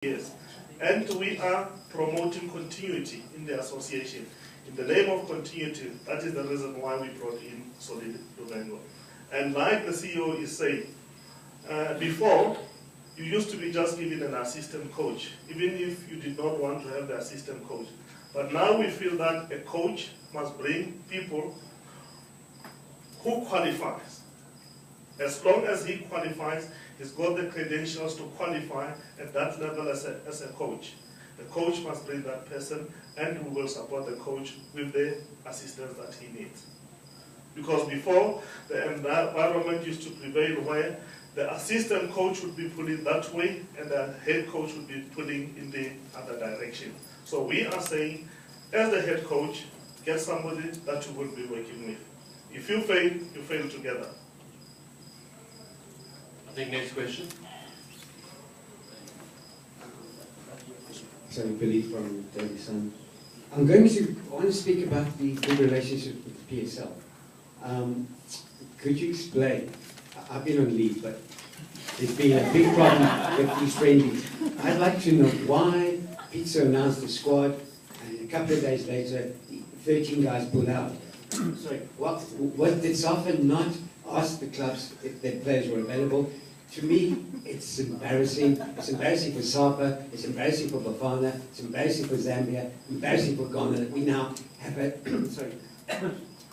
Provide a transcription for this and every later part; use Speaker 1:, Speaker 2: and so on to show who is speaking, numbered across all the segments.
Speaker 1: years. And we are promoting continuity in the association. In the name of continuity, that is the reason why we brought in Solid Luvengo. And like the CEO is saying, before, you used to be just given an assistant coach, even if you did not want to have the assistant coach. But now we feel that a coach must bring people who qualifies. As long as he qualifies, he's got the credentials to qualify at that level as a coach. The coach must bring that person, and we will support the coach with the assistance that he needs. Because before, the environment used to prevail where the assistant coach would be pulling that way, and the head coach would be pulling in the other direction. So we are saying, as the head coach, get somebody that you will be working with. If you fail, you fail together.
Speaker 2: I think next question.
Speaker 3: Sorry, Billy from Petersen. I want to speak about the good relationship with the PSL. Could you explain? I've been on leave, but there's been a big problem with these friendlies. I'd like to know why Petersen announced the squad, and a couple of days later, 13 guys pulled out. Sorry, what did Safa not ask the clubs if their players were available? To me, it's embarrassing. It's embarrassing for Safa, it's embarrassing for Bafana, it's embarrassing for Zambia, embarrassing for Ghana that we now have a sorry.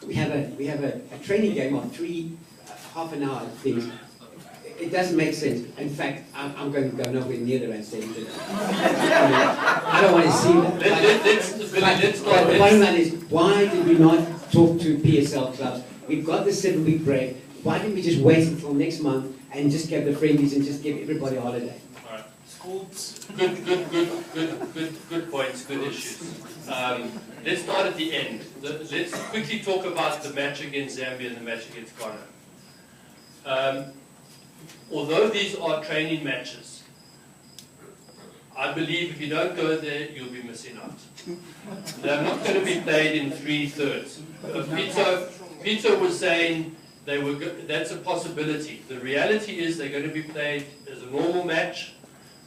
Speaker 3: We have a training game of 3 half-an-hour things. It doesn't make sense. In fact, I'm going to go nowhere near the Rand Stadium today. I don't want to see that. But the bottom line is, why did we not talk to PSL clubs? We've got the 7-week break. Why didn't we just wait until next month and just get the friendlies and just give everybody a holiday?
Speaker 2: All right. Good points, good issues. Let's start at the end. Let's quickly talk about the match against Zambia and the match against Ghana. Although these are training matches, I believe if you don't go there, you'll be missing out. They're not going to be played in 3/3. Peter was saying that's a possibility. The reality is they're going to be played as a normal match.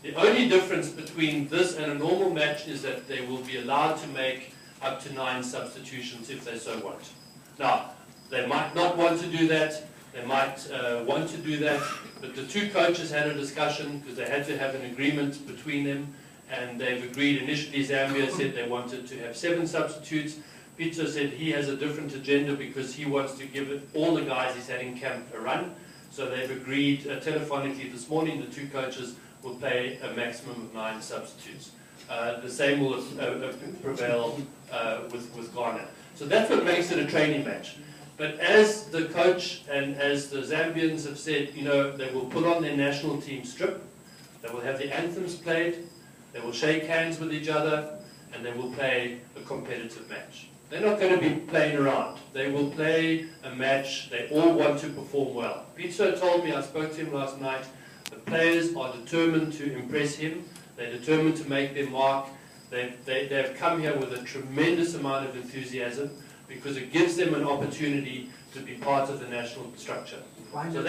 Speaker 2: The only difference between this and a normal match is that they will be allowed to make up to 9 substitutions if they so want. Now, they might not want to do that. They might want to do that, but the 2 coaches had a discussion because they had to have an agreement between them, and they've agreed. Initially, Zambia said they wanted to have 7 substitutes. Peter said he has a different agenda because he wants to give all the guys he's had in camp a run. So they've agreed telephonically this morning, the 2 coaches will play a maximum of 9 substitutes. The same will prevail with Ghana. So that's what makes it a training match. But as the coach and as the Zambians have said, you know, they will put on their national team strip, they will have the anthems played, they will shake hands with each other, and they will play a competitive match. They're not going to be playing around. They will play a match. They all want to perform well. Peter told me, I spoke to him last night, the players are determined to impress him. They're determined to make their mark. They've come here with a tremendous amount of enthusiasm because it gives them an opportunity to be part of the national structure.
Speaker 3: Why not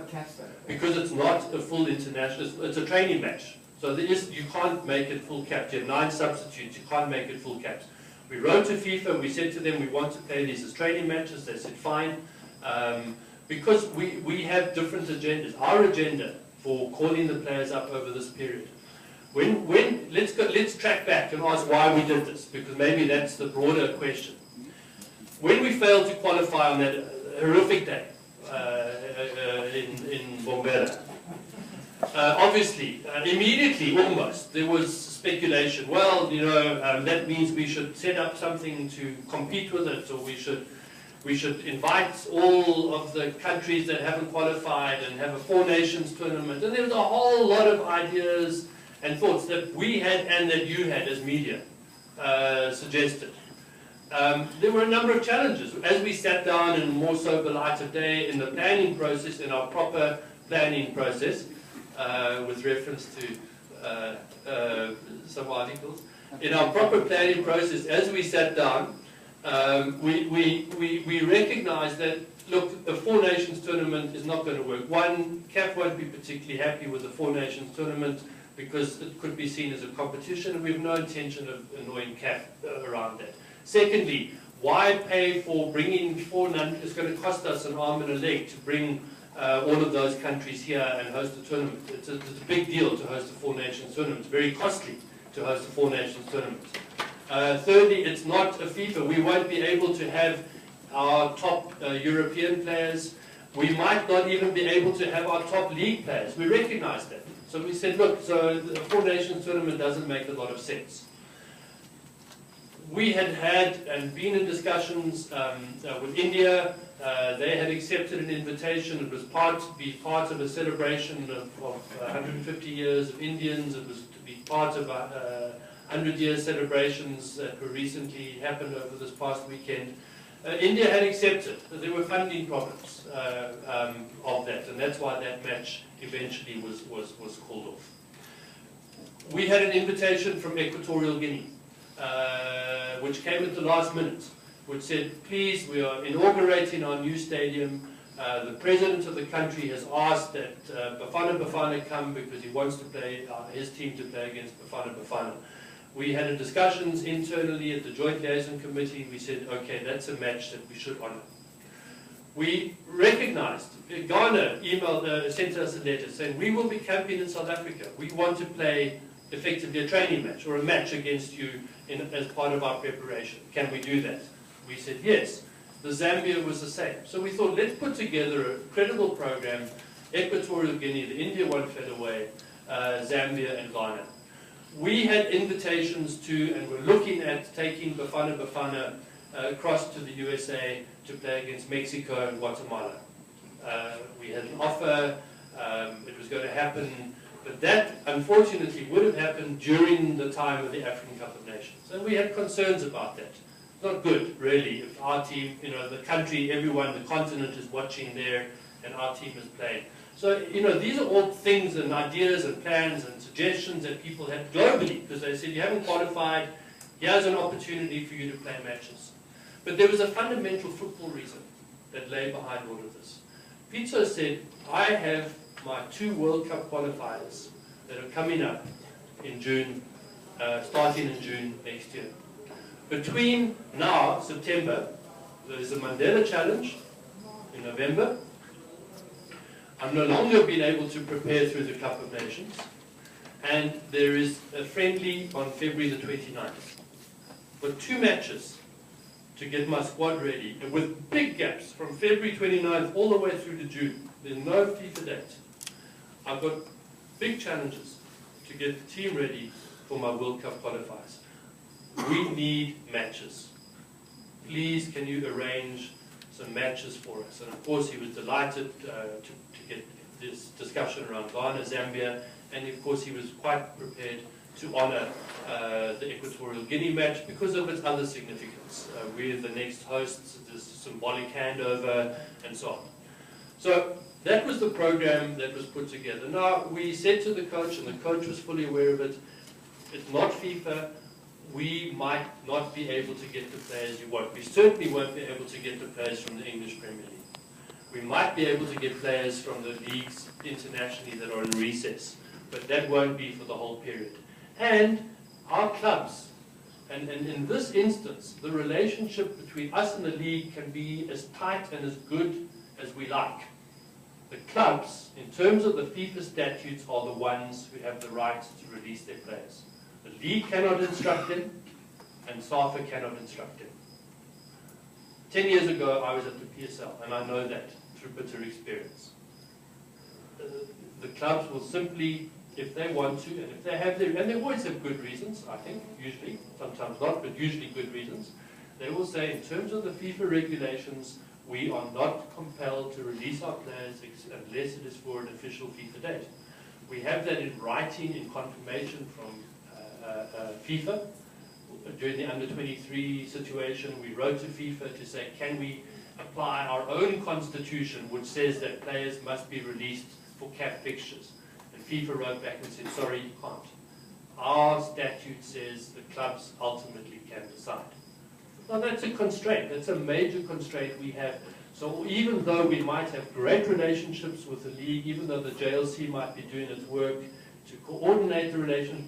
Speaker 3: cats though?
Speaker 2: Because it's not a full international, it's a training match. So you can't make it full caps. You have 9 substitutes, you can't make it full caps. We wrote to FIFA, we said to them we want to play these as training matches. They said fine. Because we have different agendas. Our agenda for calling the players up over this period. Let's track back and ask why we did this, because maybe that's the broader question. When we failed to qualify on that horrific day in Bombela, obviously, immediately almost, there was speculation. Well, you know, that means we should set up something to compete with it, or we should invite all of the countries that haven't qualified and have a 4 nations tournament. And there was a whole lot of ideas and thoughts that we had and that you had as media suggested. There were a number of challenges. As we sat down in more sober light of day in the planning process, in our proper planning process, with reference to some articles, in our proper planning process, as we sat down, we recognized that, look, a 4 nations tournament is not going to work. One, CAF won't be particularly happy with the 4 nations tournament. because it could be seen as a competition, and we have no intention of annoying CAF around that. Secondly, why pay for bringing it's going to cost us an arm and a leg to bring all of those countries here and host a tournament. It's a big deal to host a Four Nations tournament. It's very costly to host a Four Nations tournament. Thirdly, it's not a FIFA. We won't be able to have our top European players. We might not even be able to have our top league players. We recognize that. So we said, look, so the Four Nations tournament doesn't make a lot of sense. We had and been in discussions with India. They had accepted an invitation. It was to be part of a celebration of 150 years of Indians. It was to be part of 100-year celebrations that were recently happened over this past weekend. India had accepted that there were funding problems of that, and that's why that match eventually was called off. We had an invitation from Equatorial Guinea, which came at the last minute, which said, please, we are inaugurating our new stadium. The president of the country has asked that Bafana come because he wants to play, his team to play against Bafana. We had discussions internally at the Joint Liaison Committee. We said, okay, that's a match that we should honour. We recognized, Ghana sent us a letter saying, we will be camping in South Africa. We want to play effectively a training match or a match against you as part of our preparation. Can we do that? We said yes. The Zambia was the same. So we thought, let's put together a credible program. Equatorial Guinea, the India one fell away, Zambia and Ghana. We had invitations to, and we're looking at taking Bafana across to the USA to play against Mexico and Guatemala. We had an offer, it was going to happen, but that unfortunately would have happened during the time of the African Cup of Nations. And we had concerns about that. Not good, really, if our team, the country, everyone, the continent is watching there and our team is playing. So, these are all things and ideas and plans and suggestions that people had globally, because they said, you haven't qualified, here's an opportunity for you to play matches. But there was a fundamental football reason that lay behind all of this. Peter said, I have my 2 World Cup qualifiers that are coming up in June, starting in June next year. Between now, September, there is a Mandela Challenge in November. I'm no longer being able to prepare through the Cup of Nations. And there is a friendly on February the 29th. But 2 matches to get my squad ready, and with big gaps from February 29th all the way through to June. There's no FIFA date. I've got big challenges to get the team ready for my World Cup qualifiers. We need matches. Please, can you arrange some matches for us? And of course, he was delighted to get this discussion around Ghana, Zambia, and of course, he was quite prepared to honour the Equatorial Guinea match because of its other significance. We're the next hosts, there's symbolic handover, and so on. So that was the program that was put together. Now, we said to the coach, and the coach was fully aware of it, it's not FIFA. We might not be able to get the players you want. We certainly won't be able to get the players from the English Premier League. We might be able to get players from the leagues internationally that are in recess, but that won't be for the whole period. And our clubs, and in this instance, the relationship between us and the league can be as tight and as good as we like. The clubs, in terms of the FIFA statutes, are the ones who have the right to release their players. The league cannot instruct them, and Safa cannot instruct them. 10 years ago, I was at the PSL, and I know that through bitter experience. The clubs will simply, if they want to, and if they have their, and they always have good reasons, I think, usually, sometimes not, but usually good reasons, they will say, in terms of the FIFA regulations, we are not compelled to release our players unless it is for an official FIFA date. We have that in writing, in confirmation from FIFA. During the under-23 situation, we wrote to FIFA to say, can we apply our own constitution, which says that players must be released for CAF fixtures? And FIFA wrote back and said, sorry, you can't. Our statute says the clubs ultimately can decide. Well, that's a constraint. That's a major constraint we have. So even though we might have great relationships with the league, even though the JLC might be doing its work to coordinate the relations